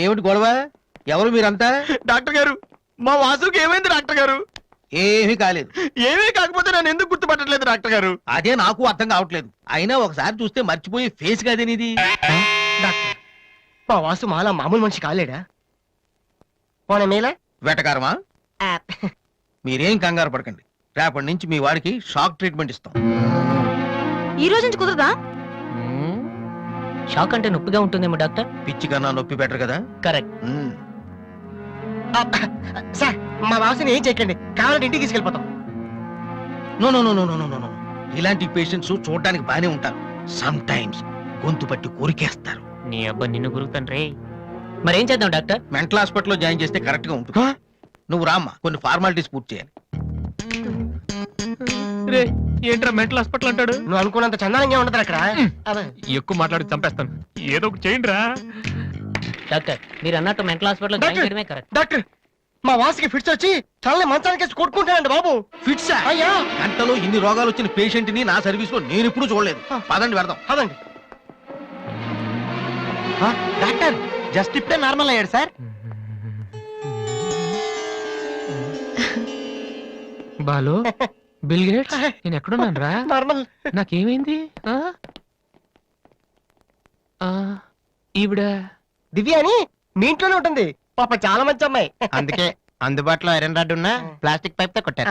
ఏమిటి గొడవ? ఎవరు మీరంతా? డాక్టర్ గారు, మా వాసుకి ఏమైంది డాక్టర్ గారు? ఏమీ కాలేదు. ఏమీ కాకపోతే నన్ను ఎందుకు గుర్తుపట్టలేదు డాక్టర్ గారు? అదే నాకు అర్థం కావట్లేదు. అయినా ఒకసారి చూస్తే మర్చిపోయే ఫేస్ కాదేనిది. డాక్టర్, మా వాసు మాలా మామూలు మనిషి కాలేడా? పోనీ మేలా వెటకారమా? మీరేం కంగారు పడకండి. రేపటి నుంచి మీ వాడికి షాక్ ట్రీట్మెంట్ ఇస్తాం. ఈ రోజు నుంచి కుదరదా? షాక్ అంటే నొప్పిగా ఉంటుందేమో డాక్టర్. పిచ్చి కన్నా నొప్పి బెటర్ కదా. కరెక్ట్. సార్, మా వాసుని ఏం చేయకండి, కావాలంటే ఇంటికి తీసుకెళ్ళిపోతాం. No no no no no no no. ఇలాంటి పేషెంట్స్ చూడడానికి బానే ఉంటారు. సమ్ టైమ్స్ గొంతు పట్టి కొరికేస్తారు. నీ అబ్బా నిన్ను గురుకుతాను. మరేం చేద్దాం డాక్టర్? మెంటల్ హాస్పిటల్లో జాయిన్ చేస్తే కరెక్ట్ గా ఉంటుంది. నువ్వు రామ్మా, కొన్ని ఫార్మాలిటీస్ పూర్తి చేయాలి. ఏంట్రా మెంటల్ హాస్పిటల్ అంటాడు? నువ్వు అనుకున్నంత చందానంగా ఉండదు అక్కడ. ఎక్కువ మాట్లాడి చంపేస్తాను. ఏదో ఒకటి చేయండి రా. డాక్టర్, మీరు అన్నట్టు మెంటల్ హాస్పిటల్ జాయిన్ చేయడమే కరెక్ట్. డాక్టర్, మా వాసుకి ఫిట్స్ వచ్చి తలని మంచానికి కొట్టుకుంటానండి బాబు. ఫిట్స్ అయ్యా, గంటలో ఇన్ని రోగాలు వచ్చిన పేషెంట్ ని నా సర్వీస్ లో నేను ఇప్పుడు చూడలేదు. పదండి వెళ్దాం. అదండి. డాక్టర్, జస్ట్ ఇప్పుడే నార్మల్ అయ్యాడు సార్. బాలు, బిల్ గేట్స్, నేను ఎక్కడున్నాను రా? నార్మల్. నాకేమైంది? ఈవిడ దివ్య అని మీ ఇంట్లోనే ఉంటుంది. పాప చాలా మంచి అమ్మాయి. అందుకే అందుబాటులో ఐరన్ రాడ్ ఉన్న ప్లాస్టిక్ పైప్ తో కొట్టారు.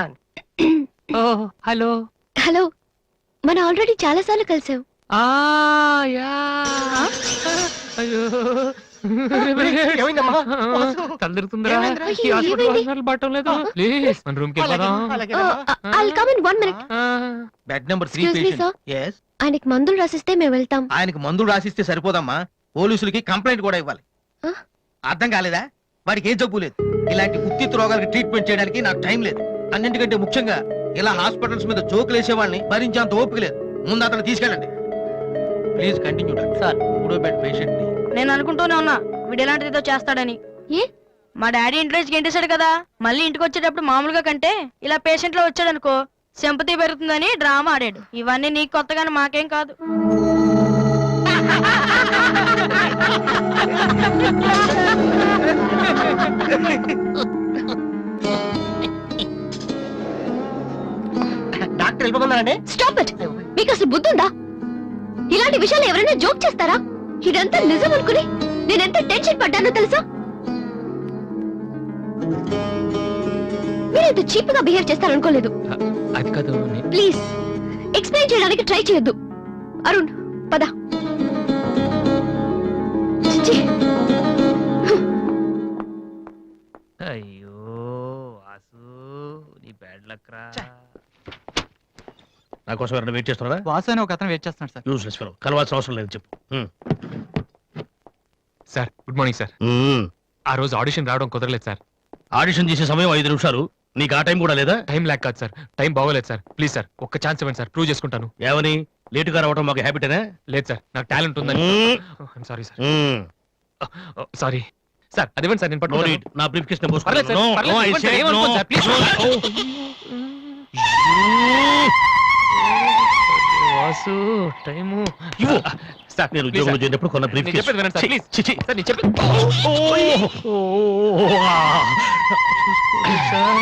ఓ హలో. హలో, మనం ఆల్రెడీ చాలా సార్లు కలిసాం. అయ్యో ఏమైందమ్మా? తలదిరుతుందిరా. ఏమైందిరా? ఈ హాస్పిటల్ హాస్పిటల్ పట్టం లేదు. ప్లీజ్ మన రూమ్ కి వెళ్దాం. I'll come in 1 minute. Bed number 3 Excuse me, sir. Patient. yes. ఆయనకి మందులు రాసిస్తే మేము వెళ్తాం. ఆయనకి మందులు రాసిస్తే సరిపోదమ్మా, పోలీసులకి కంప్లైంట్ కూడా ఇవ్వాలి. అర్థం కాలేదా? వాడికి ఏ జబ్బు లేదు. ఇలాంటి ఉత్తిత్ రోగాలకి ట్రీట్మెంట్ చేయడానికి నాకు టైం లేదు. అన్నింటికంటే ముఖ్యంగా ఇలా హాస్పిటల్స్ మీద జోకులు వేసే వాళ్ళని భరించేంత ఓపిక లేదు. ముందు అతను తీసుకెళ్ళండి. Please continue doctor. సార్, 3వ బెడ్ పేషెంట్ ని. నేను అనుకుంటూనే ఉన్నా వీడు ఎలాంటిదో చేస్తాడని. ఏ? మా డాడీ ఇంట్లోంచి గెంటేశాడు కదా, మళ్ళీ ఇంటికి వచ్చేటప్పుడు మామూలుగా కంటే ఇలా పేషెంట్ లో వచ్చాడనుకో సింపతి పెరుగుతుందని డ్రామా ఆడాడు. ఇవన్నీ నీకు కొత్తగానే మాకేం కాదు. డాక్టర్ వెళ్ళిపోతున్నారండి. Stop it. మీకు అసలు బుద్ధి ఉందా? ఇలాంటి విషయాలు ఎవరైనా జోక్ చేస్తారా? ఇదంతా నిజం అనుకుని నేను ఎంత టెన్షన్ పడ్డానో తెలుసా? మీరు ఇంత చీప్ గా బిహేవ్ చేస్తారనుకోలేదు. అది కాదు. ప్లీజ్ ఎక్స్ప్లెయిన్ చేయడానికి ట్రై చేయొద్దు. అరుణ్, పద. చిచ్చి. అయ్యో వాసు, నీ బ్యాడ్ లక్ రా. నా కోసం ఎవరైనా వెయిట్ చేస్తున్నారా? వాసు అని ఒక అతను వెయిట్ చేస్తున్నాడు సార్. యూస్లెస్ ఫెలో, కలవాల్సిన అవసరం లేదు. చెప్పు. Sir, good morning sir. ఆ రోజు ఆడిషన్ రావడం కుదరలేదు సార్. ఆడిషన్ చేసే సమయం 5 నిమిషాలు. నీకు ఆ టైం కూడా లేదా? టైం లేక కాదు సార్, టైం బాగోలేదు సార్. ప్లీజ్ సార్, ఒక్క ఛాన్స్ ఇవ్వండి సార్, ప్రూవ్ చేసుకుంటాను. ఏమని? లేటుగా రావడం మాకు హ్యాబిటేనా? లేదు సార్, నాకు టాలెంట్ ఉందని. Sorry sir. సారీ సార్, అదివ్వండి సార్, నేను పట్టుకుంటాను. నా బ్రీఫ్ కేస్ పర్లేదు సార్, పర్లేదు, ఇవ్వండి సార్, ఏమనుకోండి sir, please. Vasu, time sir. నేను ఉద్యోగంలో చేరినప్పుడు కొన్న బ్రీఫ్ కేస్. చెప్పేది వినండి సార్, ప్లీజ్. సార్, నేను చెప్పేది సార్.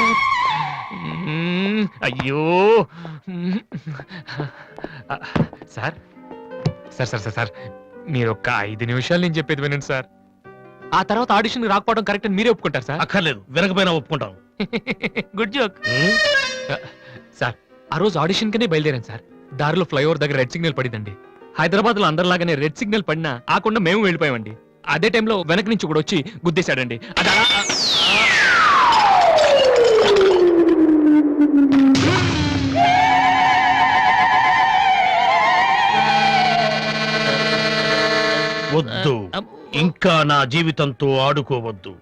అయ్యో sir, sir sir sir sir మీరు ఒక్క 5 నిమిషాలు నేను చెప్పేది వినండి సార్. ఆ తర్వాత ఆడిషన్ రాకపోవడం కరెక్ట్ అని మీరే ఒప్పుకుంటారు సార్? అక్కర్లేదు, వినకపోయినా ఒప్పుకుంటాను. Good joke sir. ఆ రోజు ఆడిషన్ కనే బయలుదేరాను సార్. దారిలో ఫ్లైఓవర్ దగ్గర రెడ్ సిగ్నల్ పడిందండి. హైదరాబాద్ లో అందరిలాగానే రెడ్ సిగ్నల్ పడినా ఆకుండా మేము వెళ్ళిపోయామండి. అదే టైంలో వెనక నుంచి కూడా వచ్చి గుద్దేశాడండి. అది అలా వద్దు, ఇంకా నా జీవితంతో ఆడుకోవద్దు.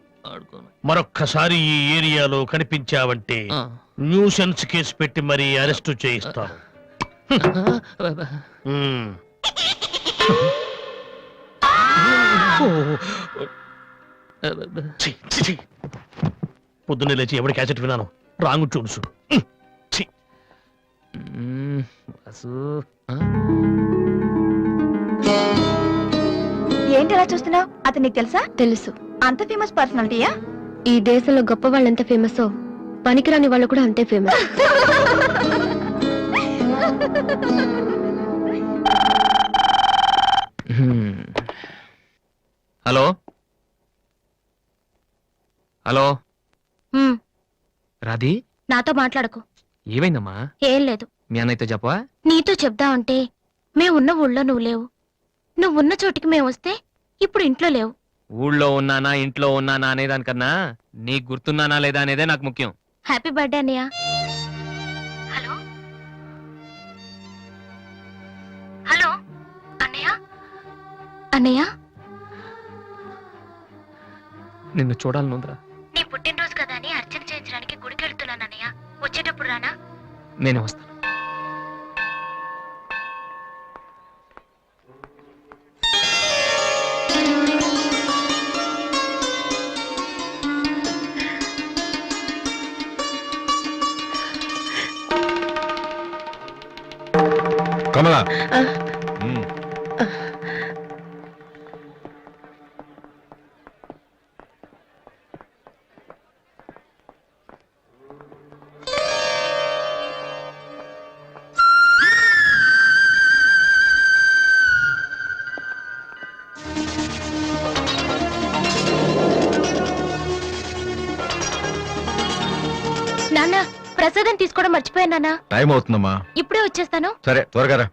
మరొక్కసారి ఈ ఏరియాలో కనిపించావంటే న్యూసెన్స్ కేసు పెట్టి మరీ అరెస్టు చేయిస్తాను. పొద్దున్నే లేచి ఎవరి క్యాసెట్ విన్నాను? Wrong tunes. ఏంటి అలా చూస్తున్నావు? అతను నీకు తెలుసా? తెలుసు. అంత ఫేమస్ పర్సనాలిటీయా? ఈ దేశంలో గొప్ప వాళ్ళు ఎంత ఫేమస్, పనికిరాని వాళ్ళు కూడా అంతే ఫేమస్. హలో హలో హ్మ్, రాధి, నాతో మాట్లాడకు. ఏమైందమ్మా? ఏం లేదు. మీ అన్నయ్యతో చెప్పవా? నీతో చెప్దామంటే మేమున్న ఊళ్ళో నువ్వు లేవు, నువ్వున్న చోటికి మేము వస్తే ఇప్పుడు ఇంట్లో లేవు. ఊళ్ళో ఉన్నానా ఇంట్లో ఉన్నానా అనేదానికన్నా నీకు గుర్తున్నానా లేదా అనేదే నాకు ముఖ్యం. హ్యాపీ బర్త్డే అన్నయ్య. హలో హలో అన్నయ్య. అన్నయ్య, నిన్ను చూడాలనుందిరా. నీ పుట్టినరోజు కదా అని అర్చన చేయించడానికి గుడికి వెళ్తున్నాను అన్నయ్య. వచ్చేటప్పుడు రానా? నేనే వస్తాను. కమలా నాన్న, ప్రసాదం తీసుకోవడం మర్చిపోయాను నాన్న. టైం అవుతుందమ్మా. ఇప్పుడే వచ్చేస్తాను. సరే త్వరగా రా.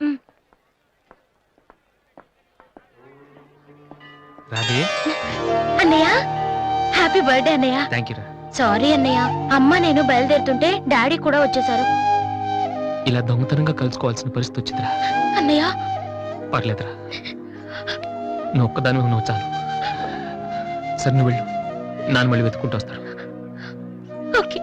రాధే, అన్నయ్య, హ్యాపీ బర్త్డే అన్నయ్య. థ్యాంక్ యూ రా. సారీ అన్నయ్య, అమ్మ నేను బయలుదేరుతుంటే డాడీ కూడా వచ్చేసారు. ఇలా దొంగతనంగా కలుసుకోవాల్సిన పరిస్థితి వచ్చిందిరా. అన్నయ్య, పర్లేదురా, నువ్వు ఒక్కదాని నువ్వు చాలు. సరే నువ్వు వెళ్ళు, నాన్న మళ్ళీ వెతుక్కుంటూ వస్తారు. ఓకే.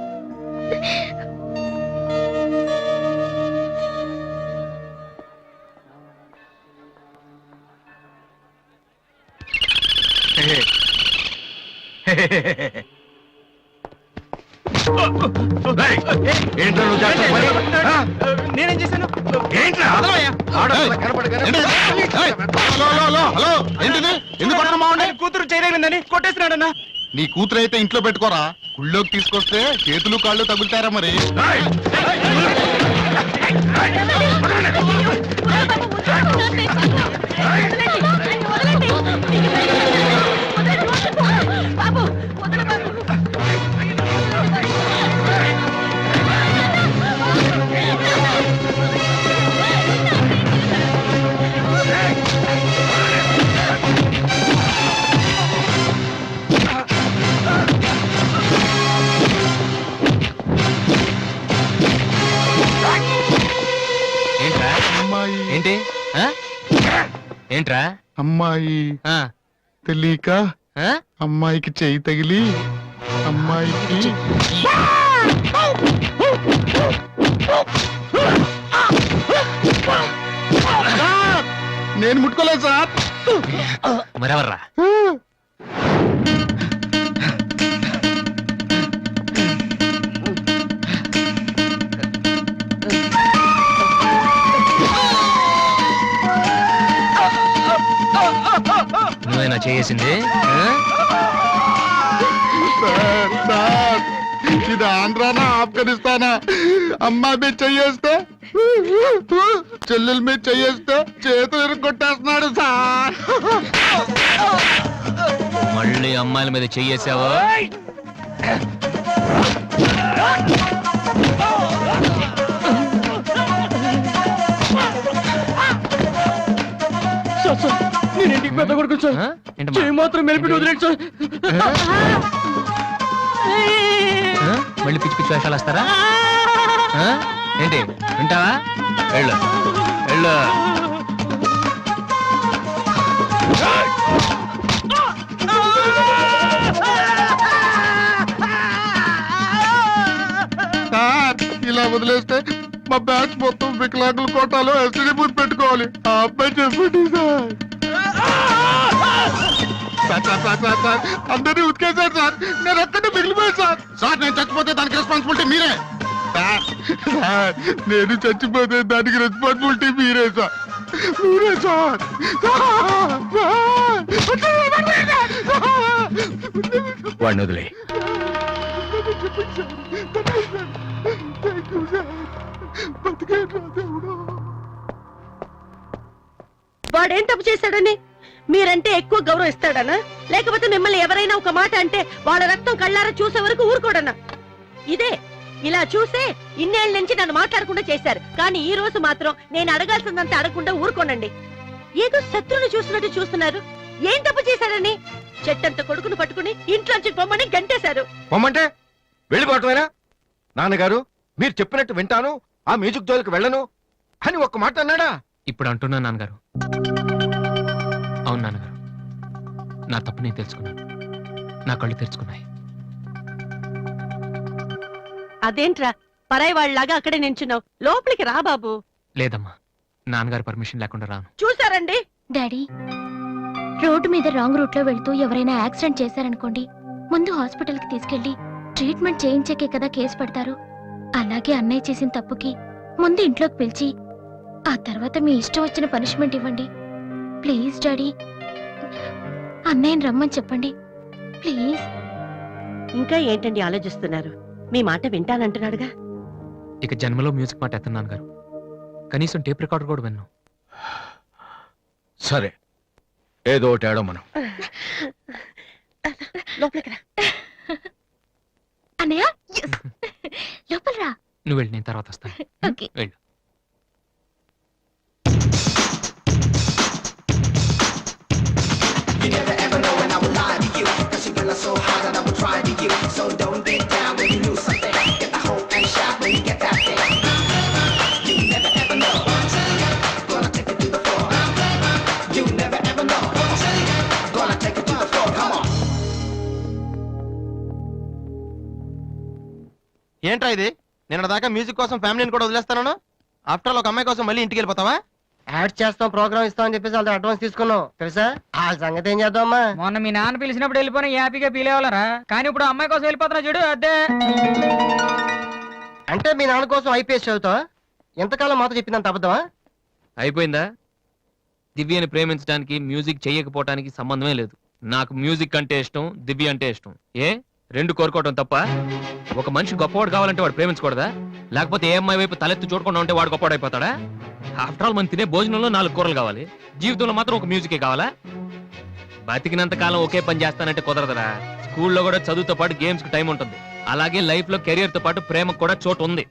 ఏంట్రా నువ్వు చేస్తున్న పని? ఆ? నేనేం చేశాను? ఏంట్రా? ఆడపిల్ల కనపడగానే ఏంటి? ఏయ్! హలో, ఏంటిది? ఎందుకు కొట్టడం బాగుండే? కూతురు చేయలేదని కొట్టేసినాడన్నా. నీ కూతురు అయితే ఇంట్లో పెట్టుకోరా, గుళ్ళోకి తీసుకొస్తే చేతులు కాళ్ళు తగులుతారా మరి. ఏంట్రా? అమ్మాయి ఏంటి ఆ? ఏంట్రా? అమ్మాయి ఆ? తెలియక ఆ? అమ్మాయికి చెయ్యి తగిలి అమ్మాయికి సార్, నేను ముట్టుకోలేదు సార్. మరెవర్రా? నువ్వేనా చేసింది? సార్, సార్, ఇది ఆంధ్రానా ఆఫ్ఘనిస్తానా? అమ్మాయి మీద చెయ్యేస్తే చెల్లెల మీద చెయ్యేస్తే చేతులు ఇరుక్కొట్టేస్తున్నాడు సార్. మళ్ళీ అమ్మాయిల మీద చెయ్యేసావా? నేను ఇంటికి పెద్ద కొడుకు సార్. ఆ? ఏంటమ్మా? చేయి మాత్రం మెలిపి వదిలేడు సార్. ఆ? మళ్ళీ పిచ్చి పిచ్చి వేషాలు వస్తారా? ఆ? ఏంటి వింటావా? వెళ్ళు వెళ్ళు. సార్, ఇలా వదిలేస్తే మా బ్యాచ్ మొత్తం వికలాంగుల కోటాలో ఎస్టీడీ బూత్ పెట్టుకోవాలి. ఆ అబ్బాయి చెప్పండి సార్. సార్, అందరినీ ఉతికేశారు సార్. నేను ఒక్కడే మిగిలిపోయాను సార్. సార్, నేను చచ్చిపోతే దానికి రెస్పాన్సిబిలిటీ మీరే. సార్, నేను చచ్చిపోతే దానికి రెస్పాన్సిబిలిటీ మీరే సార్. మీరే సార్. వాడిని వదిలే. వాడేం తప్పు చేశాడని మీరంటే ఎక్కువ గౌరవం ఇస్తాడనా, లేకపోతే మిమ్మల్ని ఎవరైనా ఒక మాట అంటే వాళ్ళ రక్తం కళ్ళారా చూసే వరకు ఊరుకోడనా? ఇదే ఇలా చూసే ఇన్నేళ్ల నుంచి నన్ను మాట్లాడకుండా చేశారు, కానీ ఈ రోజు మాత్రం నేను అడగాల్సిందంతా అడగకుండా ఊరుకోనండి. ఏదో శత్రువుని చూసినట్టు చూస్తున్నారు. ఏం తప్పు చేశాడని చెట్టంత కొడుకును పట్టుకుని ఇంట్లోంచి పొమ్మని గంటేశారు. పొమ్మంటే వెళ్ళిపోవటమేనా? నాన్నగారు మీరు చెప్పినట్టు వింటాను, ఆ మ్యూజిక్ జోలికి వెళ్ళను అని ఒక్క మాట అన్నాడా? ఇప్పుడు అంటున్నా నాన్నగారు. అవును నాన్నగారు, నా తప్పు నేను తెలుసుకున్నాను. నా కళ్ళు తెరుచుకున్నాయి. అదేంట్రా పరాయి వాళ్ళలాగా అక్కడే నించున్నావు, లోపలికి రా బాబు. లేదమ్మా, నాన్నగారి పర్మిషన్ లేకుండా రాను. చూసారండి డాడీ, రోడ్డు మీద రాంగ్ రూట్ లో వెళ్తూ ఎవరైనా యాక్సిడెంట్ చేశారనుకోండి, ముందు హాస్పిటల్ కి తీసుకెళ్లి ట్రీట్మెంట్ చేయించాకే కదా కేసు పెడతారు. అలాగే అన్నయ్య చేసిన తప్పుకి ముందు ఇంట్లోకి పిలిచి ఆ తర్వాత మీ ఇష్టం వచ్చిన పనిష్మెంట్ ఇవ్వండి. ప్లీజ్ డాడీ, అన్నయ్యని రమ్మని చెప్పండి ప్లీజ్. ఇంకా ఏంటండి ఆలోచిస్తున్నారు? మీ మాట వింటానంటున్నాడుగా. ఇక జన్మలో మ్యూజిక్ మాట ఎత్తను నాన్నగారు. కనీసం టేప్ రికార్డర్ కూడా విన్ను. సరే, ఏదో ఒకటి ఆడో మనం. లోపలికి రా. అన్నయ్య లోపల రా. నువ్వు వెళ్ళి నేను తర్వాత వస్తాను. ఓకే. వెళ్ళు. ఏంట్రా ఇది? నిన్న దాకా మ్యూజిక్ కోసం ఫ్యామిలీని కూడా వదిలేస్తాను. ఆఫ్టర్ ఆల్ ఒక అమ్మాయి కోసం మళ్ళీ ఇంటికి వెళ్ళిపోతావా? యాడ్ చేస్తాం, ప్రోగ్రామ్ ఇస్తాం అని చెప్పేసి వాళ్ళతో అడ్వాన్స్ తీసుకున్నాం తెలుసా. ఆ సంగతి ఏం చేద్దామా? మొన్న మీ నాన్న పిలిచినప్పుడు వెళ్ళిపోయిన హ్యాపీగా ఫీల్ అవ్వాలరా, కానీ ఇప్పుడు అమ్మాయి కోసం వెళ్ళిపోతున్నా చూడు అదే. అంటే మీ నాన్న కోసం ఐపీఎస్ చదువుతావా? ఎంతకాలం మాతో చెప్పిందంత అబద్ధమా? అయిపోయిందా? దివ్యని ప్రేమించడానికి మ్యూజిక్ చెయ్యకపోవటానికి సంబంధమే లేదు. నాకు మ్యూజిక్ అంటే ఇష్టం, దివ్య అంటే ఇష్టం. ఏ రెండు కోరుకోవటం తప్ప? ఒక మనిషి గొప్పవాడు కావాలంటే వాడు ప్రేమించకూడదా? లేకపోతే ఏ అమ్మాయి వైపు తలెత్తి చూడకుండా ఉంటే వాడు గొప్పవాడు అయిపోతాడా? ఆఫ్టర్ ఆల్ మనం తినే భోజనంలో 4 కూరలు కావాలి, జీవితంలో మాత్రం ఒక మ్యూజికే కావాలా? బతికినంత కాలం ఒకే పని చేస్తానంటే కుదరదరా. స్కూల్లో కూడా చదువుతో పాటు గేమ్స్ కి టైం ఉంటుంది. అలాగే లైఫ్ లో కెరియర్ తో పాటు ప్రేమకు కూడా చోటు ఉంది.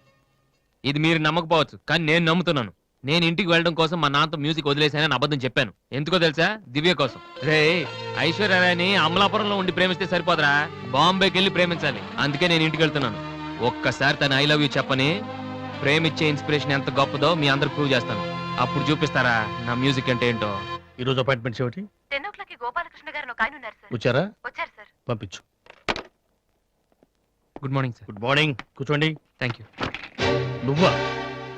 ఇది మీరు నమ్మకపోవచ్చు, కానీ నేను నమ్ముతున్నాను. నేను ఇంటికి వెళ్ళడం కోసం మా నాన్నతో మ్యూజిక్ వదిలేసానని అబద్ధం చెప్పాను. ఎందుకో తెలుసా? దివ్య కోసం. రే, ఐశ్వర్యరాయని అమలాపురంలో ఉండి ప్రేమిస్తే సరిపోదరా, బాంబేకి వెళ్ళి ప్రేమించాలి. అందుకే నేను ఇంటికి వెళ్తున్నాను. ఒక్కసారి తన ఐ లవ్ యూ చెప్పని ప్రేమిచ్చే ఇన్స్పిరేషన్ ఎంత గొప్పదో మీ అందరు ప్రూవ్ చేస్తాను. అప్పుడు చూపిస్తారా నా మ్యూజిక్ అంటే ఏంటో. ఈ రోజు అపాయింట్మెంట్స్ ఏమిటి? 10 o'clock గోపాలకృష్ణ గారు ఒక ఆయన ఉన్నారు సార్. వచ్చారా? వచ్చారు సార్. పంపించు. Good morning sir. Good morning, కూర్చోండి. థ్యాంక్ యూ నువ్వా?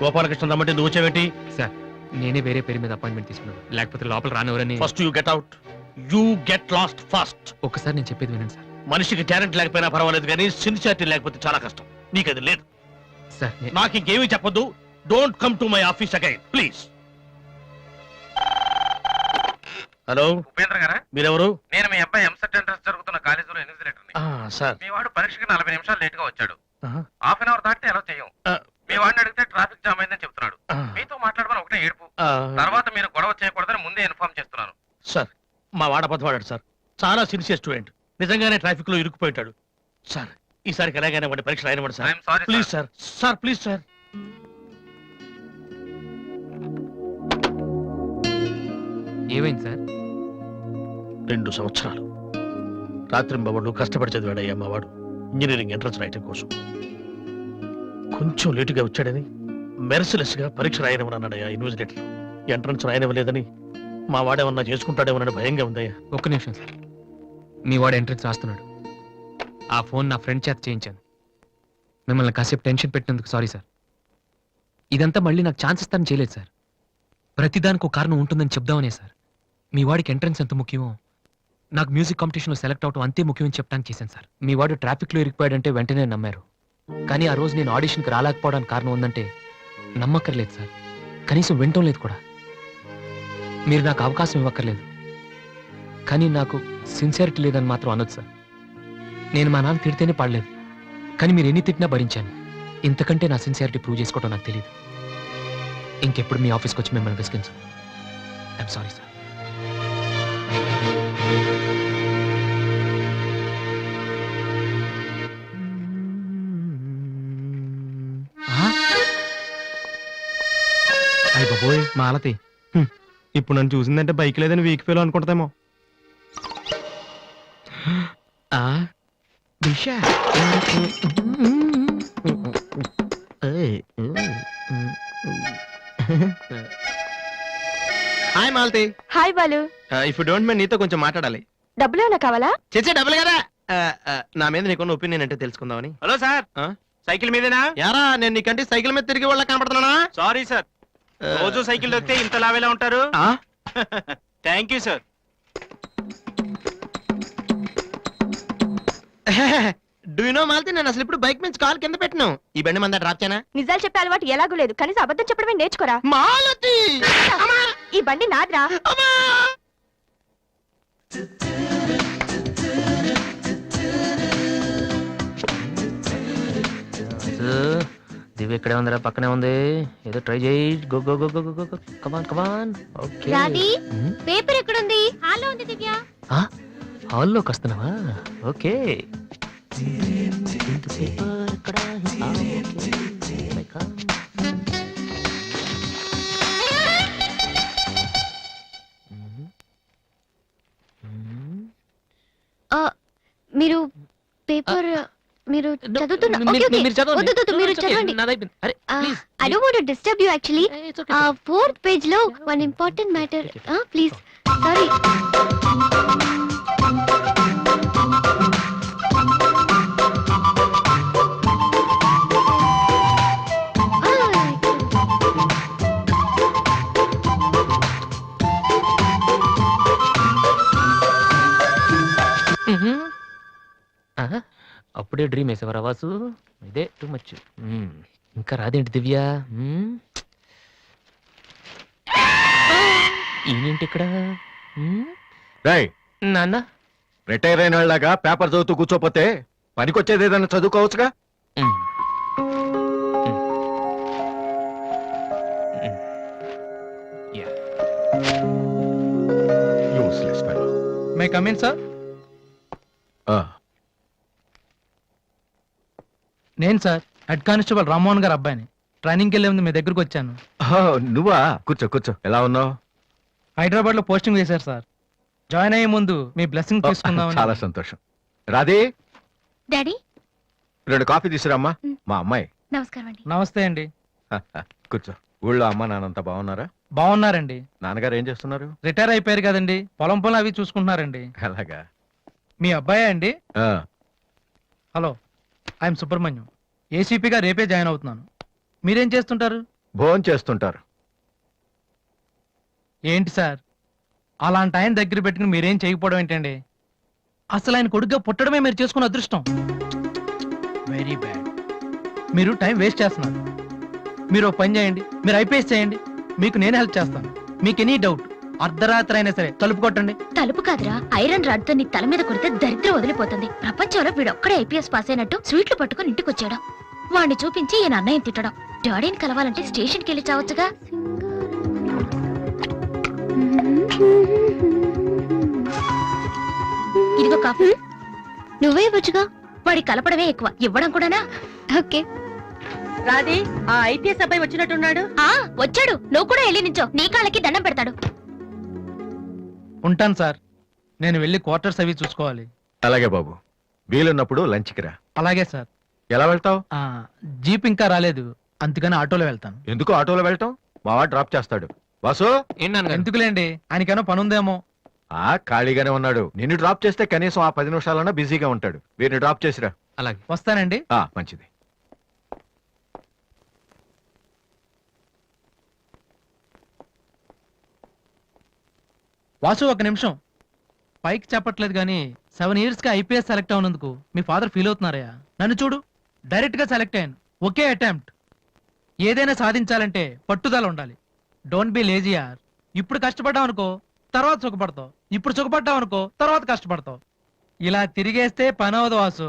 గోపాలకృష్ణ రమ్మంటే నువ్వు వచ్చావేంటి? సార్. నేనే వేరే పేరు మీద అపాయింట్మెంట్ తీసుకున్నాను, లేకపోతే లోపల రానివరని. First you get out. You get lost fast. ఒక్కసారి నేను చెప్పేది వినండి సార్. మనిషికి టాలెంట్ లేకపోయినా పర్వాలేదు, కానీ సిన్సియారిటీ లేకపోతే చాలా కష్టం. నీకు అది లేదు. సార్ నాకు ఇంకేమీ చెప్పొద్దు. Don't come to my office again please. Hello, Upendra గారా? మీరెవరు? నేను మీ అబ్బాయి ఎంసెట్ ఎంట్రన్స్ జరుగుతున్న కాలేజీలో ఇన్విజిలేటర్ని. సార్. మీ వాడు పరీక్షకి 40 నిమిషాలు లేట్ గా వచ్చాడు. ఆహా. హాఫ్ అన్ అవర్ దాటితే ఎలా చేయం. మీ వాడిని అడిగితే ట్రాఫిక్ జామ్ అయిందని చెప్తున్నాడు. ఆ. మీతో మాట్లాడమని ఒకటే ఏడుపు. ఆ, తర్వాత మీరు గొడవ చేయకూడదని ముందే ఇన్ఫార్మ్ చేస్తున్నాను. సార్, మా వాడ పదవాడాడు సార్. చాలా సిన్సియర్ స్టూడెంట్. నిజంగానే ట్రాఫిక్ లో ఇరుక్కుపోయింటాడు. సార్, ఈసారికి ఎలాగైనా వాడి పరీక్ష రాయనివ్వండి sir. I'm sorry please sir. Sir please sir. ఏమైంది సార్? 2 సంవత్సరాలు రాత్రింబవళ్ళు కష్టపడి చదివాడయ్యా మా వాడు ఇంజనీరింగ్ ఎంట్రన్స్ రాయటం కోసం. కొంచెం లేటుగా వచ్చాడని మెర్సిలెస్ గా పరీక్ష రాయనివ్వనన్నాడయ్యా ఇన్విజిలేటర్. ఎంట్రన్స్ రాయనివ్వలేదని మా వాడేమన్నా చేసుకుంటాడేమోనని భయంగా ఉందయ్యా. ఒక్క నిమిషం సార్. మీ వాడు ఎంట్రన్స్ రాస్తున్నాడు. ఆ ఫోన్ నా ఫ్రెండ్ చేత చేయించాను. మిమ్మల్ని కాసేపు టెన్షన్ పెట్టినందుకు సారీ సార్. ఇదంతా మళ్ళీ నాకు ఛాన్స్ ఇస్తానని చేయలేదు సార్. ప్రతిదానికి ఒక కారణం ఉంటుందని చెప్దామనే సార్. మీ వాడికి ఎంట్రన్స్ ఎంత ముఖ్యమో నాకు మ్యూజిక్ కాంపిటీషన్లో సెలెక్ట్ అవడం అంతే ముఖ్యమని చెప్పడానికి చేశాను సార్. మీ వాడు ట్రాఫిక్లో ఇరికిపోయాడంటే వెంటనే నమ్మారు. కానీ ఆ రోజు నేను ఆడిషన్కి రాలేకపోవడానికి కారణం ఉందంటే నమ్మక్కర్లేదు సార్. కనీసం వినటం లేదు కూడా. మీరు నాకు అవకాశం ఇవ్వక్కర్లేదు, కానీ నాకు సిన్సియారిటీ లేదని మాత్రం అనొచ్చు సార్. నేను మా నాన్న తిడితేనే పడలేదు, కానీ మీరు ఎన్ని తిట్టినా భరించాను. ఇంతకంటే నా సిన్సియారిటీ ప్రూవ్ చేసుకోవడం నాకు తెలియదు. ఇంకెప్పుడు మీ ఆఫీస్కి వచ్చి మిమ్మల్ని విసిగించు. I'm sorry sir. అయ్య బాబోయ్ మాలతి, ఇప్పుడు నన్ను చూసిందంటే బైక్ లేదని వీక్ ఫీల్ అనుకుంటామేమో. Hi Malathi. Hi Balu, if you don't mind నీతో కొంచెం మాట్లాడాలి. డబ్బులు ఏమైనా కావాలా? చేసే డబ్బులు కదా. నా మీద నీకున్న ఒపీనియన్ అంటే తెలుసుకుందామని. హలో సార్, ఆ? సైకిల్ మీదేనా? యారా నేను నీకంటే సైకిల్ మీద తిరిగి వాళ్ళ కనపడుతున్నానా? సారీ సార్, రోజు సైకిల్ దొరికితే ఇంత లావేలా ఉంటారు. ఆ? Thank you sir. Do you know Malathi, నేను అసలు ఇప్పుడు బైక్ నుంచి కాల్ కింద పెట్టినావు. ఈ బండి మంద డ్రాప్ చేయనా? నిజాలు చెప్పే అలవాటు ఎలాగూ లేదు, కనీసం అబద్ధం చెప్పడమే నేర్చుకోరా. మాలతి అమ్మా! ఈ బండి నాదిరా. అమ్మా! దివ్య ఇక్కడే ఉందిరా, పక్కనే ఉంది. ఏదో ట్రై చేయి. Go go go go go go. Come on come on. Okay. Radhi, paper ఎక్కడుంది? హాల్లో ఉంది దివ్య. హాల్లోకి వస్తున్నావా? ఓకే. ఇంత పేపర్ ఇక్కడ. ఓకే. Here I come. మీరు పేపర్ మీరు చదువుతున్నా? Okay, okay. వద్దు, వద్దు, మీరు చదవండి. I don't want to disturb you actually. Fourth page లో one important matter. Please. Sorry. అప్పుడే డ్రీమ్ వేసేవారా వాసు? ఇదే టూ మచ్. ఇంకా రాదేంటి దివ్య? ఈయనేంటి ఇక్కడ? నాన్న రిటైర్ అయిన వాళ్ళగా పేపర్ చదువుతూ కూర్చోపోతే పనికొచ్చేది ఏదైనా చదువుకోవచ్చుగా. Useless fellow. May come in sir? నేను sir head constable Rammohan garu అబ్బాయిని. ట్రైనింగ్కి వెళ్ళే ముందు మీ దగ్గరకు వచ్చాను. నువ్వా? కూర్చో కూర్చో. ఎలా ఉన్నావు? హైదరాబాద్ లో పోస్టింగ్ వేశారు సార్. జాయిన్ అయ్యే ముందు మీ బ్లెస్సింగ్ తీసుకుందాం. చాలా సంతోషం. రాధే, డాడీ, 2 కాఫీ తీసుకురామ్మా. మా అమ్మాయి. నమస్కారం అండి. నమస్తే అండి. కూర్చో. ఊళ్ళో అమ్మ నాన్నంతా బాగున్నారా? బాగున్నారండి. నాన్నగారు ఏం చేస్తున్నారు? రిటైర్ అయిపోయారు కదండి, పొలం పొలం అవి చూసుకుంటున్నారండి. అలాగా. మీ అబ్బాయే అండి? ఆ, హలో, ఐఎమ్ సుబ్రహ్మణ్యం. ఏసీపీగా రేపే జాయిన్ అవుతున్నాను. మీరేం చేస్తుంటారు? భోజనం చేస్తుంటారు. ఏంటి సార్, అలాంటి ఆయన దగ్గర పెట్టుకుని మీరేం చేయకపోవడం ఏంటండి? అసలు ఆయన కొడుగ్గా పుట్టడమే మీరు చేసుకున్న అదృష్టం. Very bad. మీరు టైం వేస్ట్ చేస్తున్నారు. మీరు పని చేయండి, మీరు ఐపీఎస్ చేయండి, మీకు నేను హెల్ప్ చేస్తాను. మీకు ఎనీ డౌట్ అర్ధరాత్రి అయినా సరే తలుపు కొట్టండి. తలుపు కాదురా, ఐరన్ రాడ్ తో నీ తల మీద కొడితే దరిద్రం వదిలిపోతుంది. ప్రపంచంలో వీడొక్కడే ఐపీఎస్ పాస్ అయినట్టు స్వీట్లు పట్టుకుని ఇంటికి వచ్చాడు. వాణ్ణి చూపించి ఈయన అన్నయ్య తిట్టడం. డాడీని కలవాలంటే స్టేషన్కి వెళ్ళి చావచ్చుగా. ఇదిగో కాఫీ. నువ్వే ఇవ్వచ్చుగా. వాడి కలపడమే ఎక్కువ, ఇవ్వడం కూడానా? ఓకే. రాధి, ఆ ఐపీఎస్ అబ్బాయి వచ్చినట్టున్నాడు. వచ్చాడు. నువ్వు కూడా వెళ్ళి నించో, నీ కాళ్ళకి దండం పెడతాడు. ఉంటాను సార్, నేను వెళ్ళి క్వార్టర్స్ అవి చూసుకోవాలి. అలాగే బాబు, వీలున్నప్పుడు లంచ్కి రా. అలాగే సార్. ఎలా వెళ్తావు? జీప్ ఇంకా రాలేదు, అందుకని ఆటోలో వెళ్తాను. ఎందుకు ఆటోలో వెళ్ళటం? మావాడు డ్రాప్ చేస్తాడు. వాసు, ఎందుకులేండి, ఆయనకేమో పనుందేమో. ఖాళీగానే ఉన్నాడు. నిన్ను డ్రాప్ చేస్తే కనీసం ఆ 10 నిమిషాలన్నా బిజీగా ఉంటాడు. వీరిని డ్రాప్ చేసిరా. అలాగే. వస్తానండి. మంచిది. వాసు, ఒక నిమిషం. పైకి చెప్పట్లేదు కానీ 7 years గా ఐపీఎస్ సెలెక్ట్ అవునందుకు మీ ఫాదర్ ఫీల్ అవుతున్నారయ్యా. నన్ను చూడు, డైరెక్ట్ గా సెలెక్ట్ అయ్యాను. ఒకే అటెంప్ట్. ఏదైనా సాధించాలంటే పట్టుదల ఉండాలి. డోంట్ బి లేజీ యార్. ఇప్పుడు కష్టపడ్డావు అనుకో తర్వాత సుఖపడతావు ఇప్పుడు సుఖపడ్డావు అనుకో తర్వాత కష్టపడతావు ఇలా తిరిగేస్తే పని అవదు వాసు